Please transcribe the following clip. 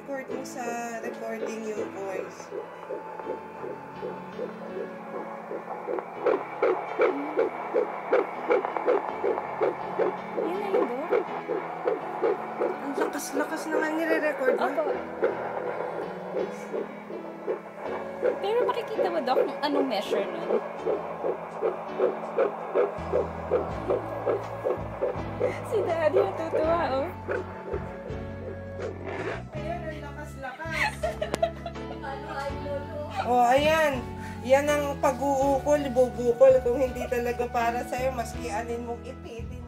i-record mo sa recording yung voice. Yan na yun, Dok. Ang lakas-lakas na nga nire-record mo. Opo. Pero makikita mo, Dok, kung anong measure nun. Si Daddy natutuwa, oh. Ayan, ang lakas-lakas. Oh, ayan. Yan ang pag-uukol, bubukol. Kung hindi talaga para sa'yo, maski alin mong ipitin